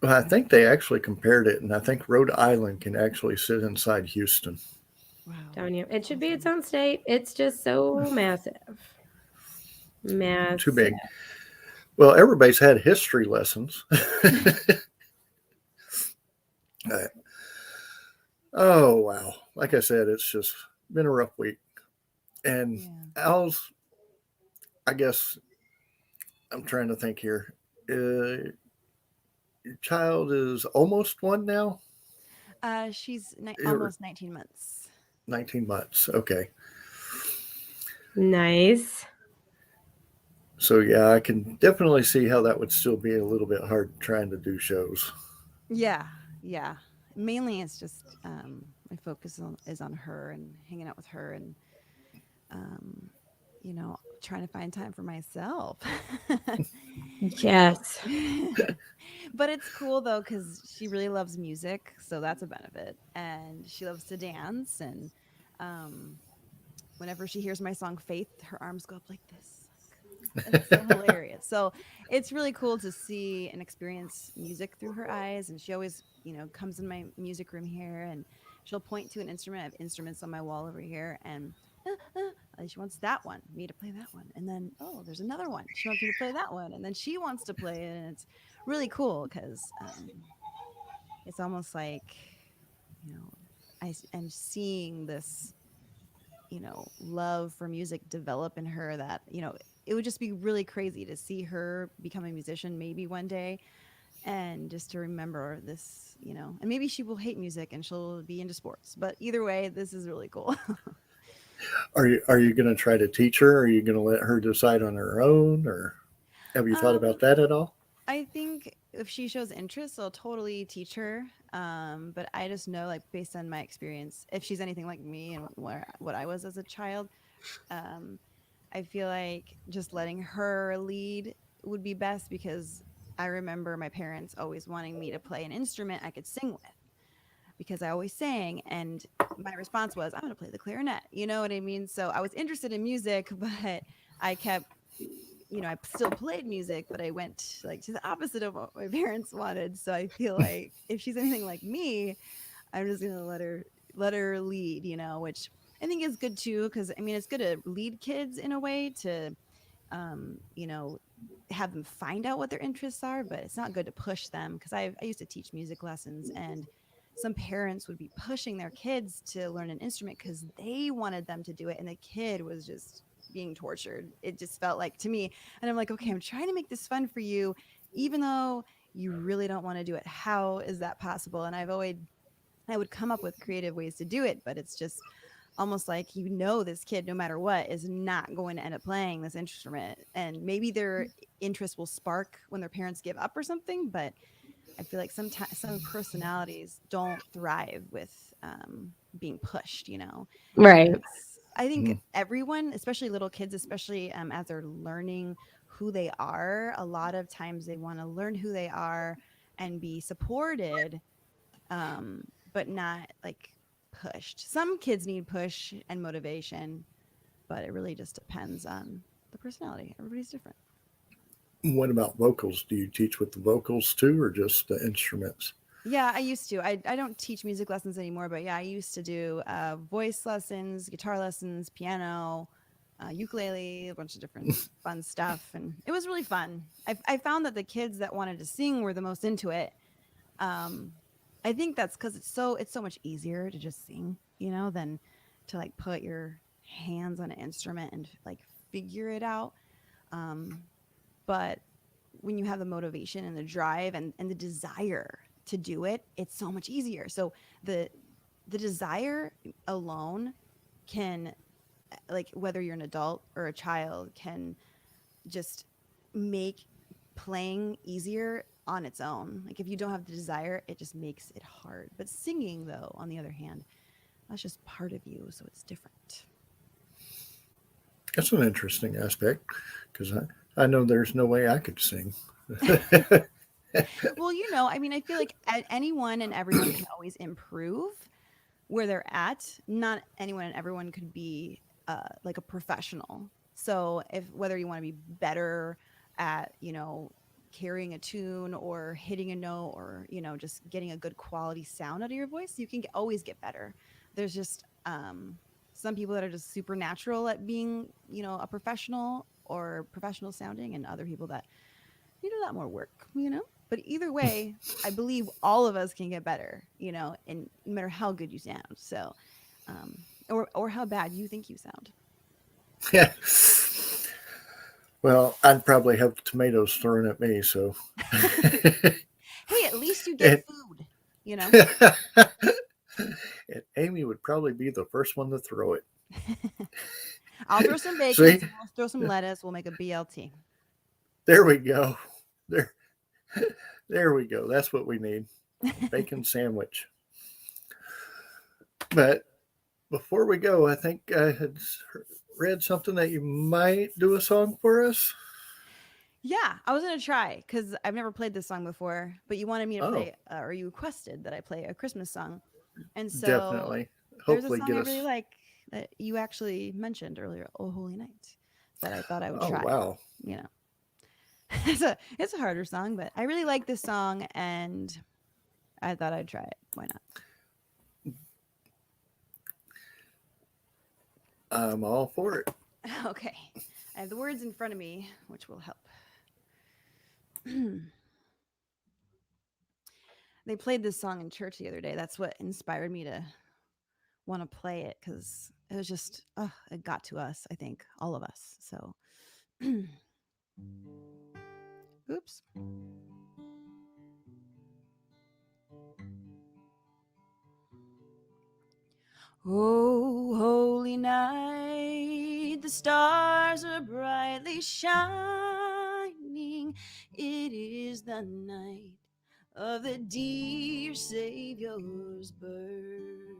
Well, I think they actually compared it, and I think Rhode Island can actually sit inside Houston. Wow. Don't you? It should be its own state. It's just so massive. Massive. Too big. Well, everybody's had history lessons. Oh, wow. Like I said, it's just been a rough week. And Yeah. Al's, I guess, I'm trying to think here. Your child is almost one now. She's Or almost 19 months. 19 months. Okay. Nice. So yeah, I can definitely see how that would still be a little bit hard trying to do shows. Yeah, yeah. Mainly, it's just my focus is on her and hanging out with her, and um, trying to find time for myself. Yes. But it's cool though because she really loves music, so that's a benefit, and she loves to dance. And um, whenever she hears my song "Faith," her arms go up like this. It's so hilarious. So it's really cool to see and experience music through her eyes. And she always, comes in my music room here, and she'll point to an instrument. I have instruments on my wall over here, and she wants that one, me to play that one. And then, oh, there's another one. She wants me to play that one. And then she wants to play it. And it's really cool because it's almost like, you know, am seeing this love for music develop in her that, it would just be really crazy to see her become a musician maybe one day, and just to remember this, and maybe she will hate music and she'll be into sports. But either way, this is really cool. Are you going to try to teach her? Are you going to let her decide on her own, or have you thought um, about that at all? I think if she shows interest, I'll totally teach her. But I just know, like, based on my experience, if she's anything like me and what I was as a child, um, I feel like just letting her lead would be best, because I remember my parents always wanting me to play an instrument I could sing with, because I always sang. And my response was, I'm going to play the clarinet. You know what I mean? So I was interested in music, but I kept, I still played music, but I went like to the opposite of what my parents wanted. So I feel like if she's anything like me, I'm just going to let her lead, which I think is good too. Cause I mean, it's good to lead kids in a way to, um, you know, have them find out what their interests are, but it's not good to push them. Cause I used to teach music lessons, and some parents would be pushing their kids to learn an instrument because they wanted them to do it. And the kid was just being tortured. It just felt like to me. And I'm like, okay, I'm trying to make this fun for you, even though you really don't want to do it. How is that possible? And I would come up with creative ways to do it, but it's just almost like, this kid, no matter what, is not going to end up playing this instrument. And maybe their interest will spark when their parents give up or something. But I feel like sometimes some personalities don't thrive with being pushed, Right. because I think Mhm. everyone, especially little kids, especially as they're learning who they are, a lot of times they want to learn who they are and be supported, um, but not like pushed. Some kids need push and motivation, but it really just depends on the personality. Everybody's different. What about vocals? Do you teach with the vocals too, or just the instruments? Yeah, I used to. I don't teach music lessons anymore, but yeah, I used to do voice lessons, guitar lessons, piano, ukulele, a bunch of different fun stuff, and it was really fun. I found that the kids that wanted to sing were the most into it. Um, I think that's because it's so much easier to just sing, than to like put your hands on an instrument and like figure it out. Um, but when you have the motivation and the drive and the desire to do it, it's so much easier. So the the desire alone can, like, whether you're an adult or a child, can just make playing easier on its own. Like, if you don't have the desire, it just makes it hard. But singing, though, on the other hand, that's just part of you, so it's different. That's an interesting aspect because I know there's no way I could sing. Well, I mean, I feel like anyone and everyone can always improve where they're at. Not anyone and everyone could be like a professional. So if whether you want to be better at, carrying a tune or hitting a note, or, just getting a good quality sound out of your voice, you can always get better. There's just some people that are just supernatural at being, a professional or professional sounding, and other people that that more work. But either way, I believe all of us can get better, and no matter how good you sound. So, or how bad you think you sound. Yeah. Well, I'd probably have tomatoes thrown at me, so. Hey, at least you get food, you know? And Amy would probably be the first one to throw it. I'll throw some bacon, See? we'll throw some lettuce, we'll make a BLT. There we go. There we go. That's what we need. Bacon sandwich. But before we go, I think I had read something that you might do a song for us. Yeah, I was going to try because I've never played this song before, but you wanted me to Oh. play, or you requested that I play a Christmas song. And so Definitely. there's Hopefully a song get I us. really like that you actually mentioned earlier, "Oh Holy Night," that I thought I would Oh, try. wow. You know, it's a harder song, but I really like this song, and I thought I'd try it. Why not? I'm all for it. Okay, I have the words in front of me, which will help. They played this song in church the other day. That's what inspired me to want to play it, because it was just, it got to us, I think, all of us. So, oops. Oh, holy night, the stars are brightly shining. It is the night of the dear Savior's birth.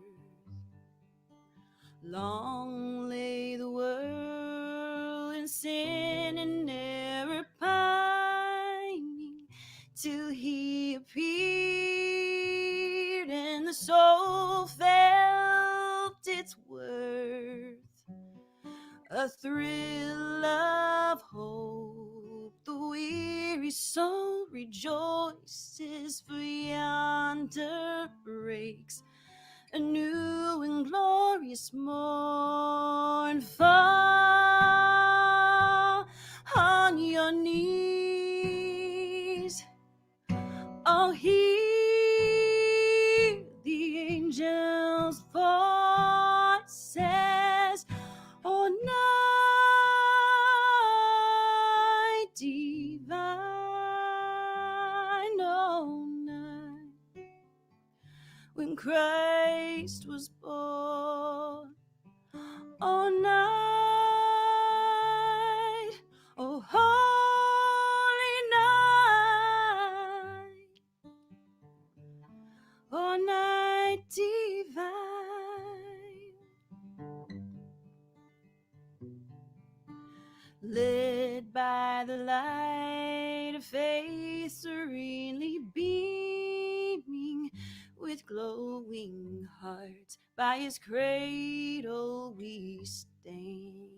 Long lay the world in sin and error pining, till he appeared and the soul felt its worth. A thrill of hope, the weary soul rejoices, for yonder breaks a new and glorious morn. Fall on your knees, oh, hear the angels' voices. Oh, night divine, oh, night when Christ was born. Oh, night, oh, holy night, oh, night divine. Led by the light of faith, serenely beaming, with glowing hearts, by his cradle we stand.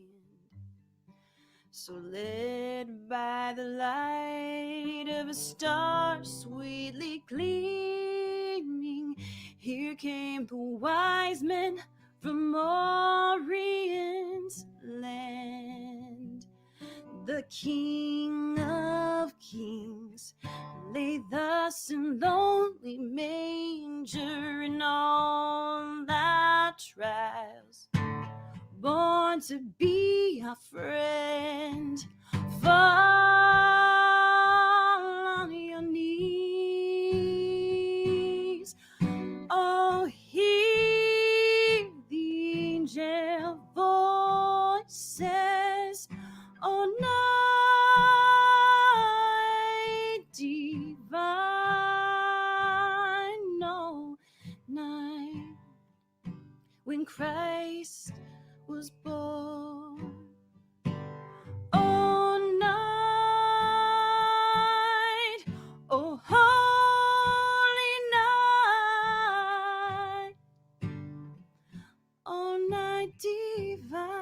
So led by the light of a star sweetly gleaming, here came the wise men from Orion's land. The King of Kings lay thus in lonely manger, in all thy trials, born to be our friend. Fall on your knees, oh, hear the angel voices. Oh, night divine, no, night when Christ was born. Oh, night, oh, holy night, oh, night divine.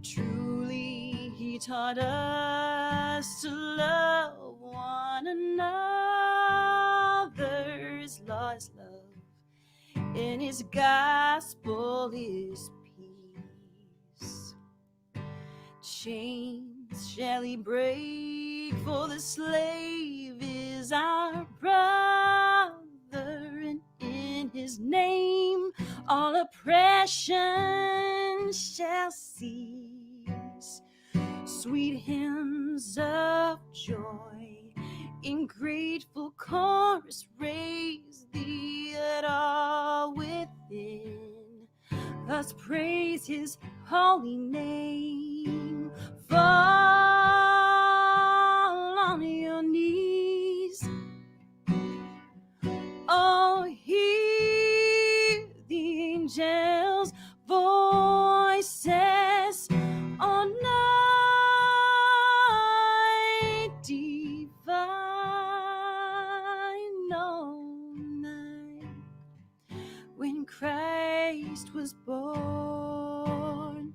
Truly he taught us to love one another. His law is love, and his gospel is peace. Chains shall he break, for the slave is our brother, and in his name all oppression shall cease. sweet hymns of joy, in grateful chorus raise thee at all within. Thus praise his holy name. Fall on your knees. Oh, hear the angels' voices on night divine, oh night when Christ was born.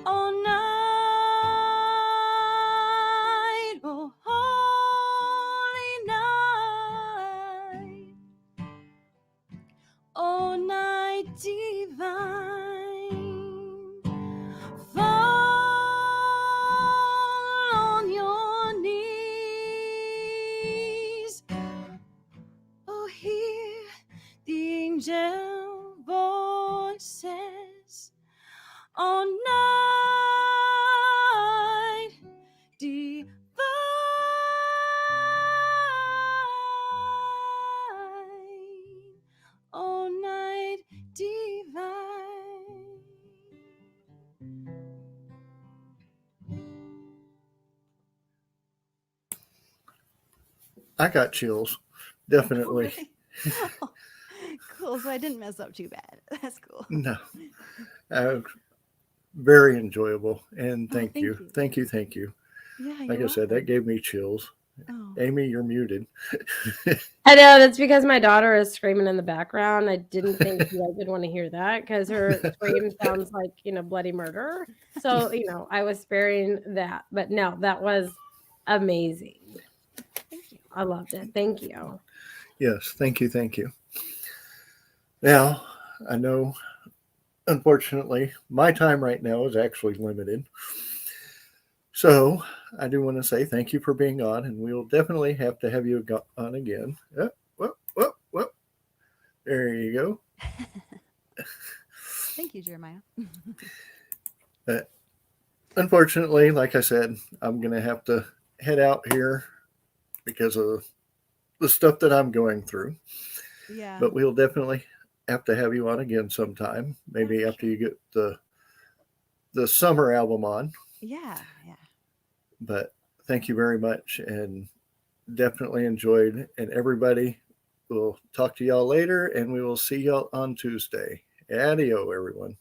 Oh night, oh holy night, oh night divine, fall on your knees. Oh, hear the angel voices on night divine, oh night divine. I got chills. Definitely. Really? Oh, cool. So I didn't mess up too bad. That's cool. No. Very enjoyable. And Oh, thank you. you. Thank you. Thank you. Yeah, Like you're I said, that welcome. gave me chills. Oh. Amy, you're muted. I know that's because my daughter is screaming in the background. I didn't think you guys would want to hear that because her scream sounds like, bloody murder. So, I was sparing that. But no, that was amazing. Thank you. I loved it. Thank you. Yes. Thank you. Thank you. Now, I know, unfortunately, my time right now is actually limited. So I do want to say thank you for being on, and we'll definitely have to have you on again. Whoop. There you go. Thank you, Jeremiah. Unfortunately, like I said, I'm going to have to head out here because of the stuff that I'm going through. Yeah. But we'll definitely have to have you on again sometime, maybe Yeah, after you get the summer album on. Yeah. But thank you very much, and definitely enjoyed. And everybody, we'll talk to y'all later, and we will see y'all on Tuesday. Adio, everyone.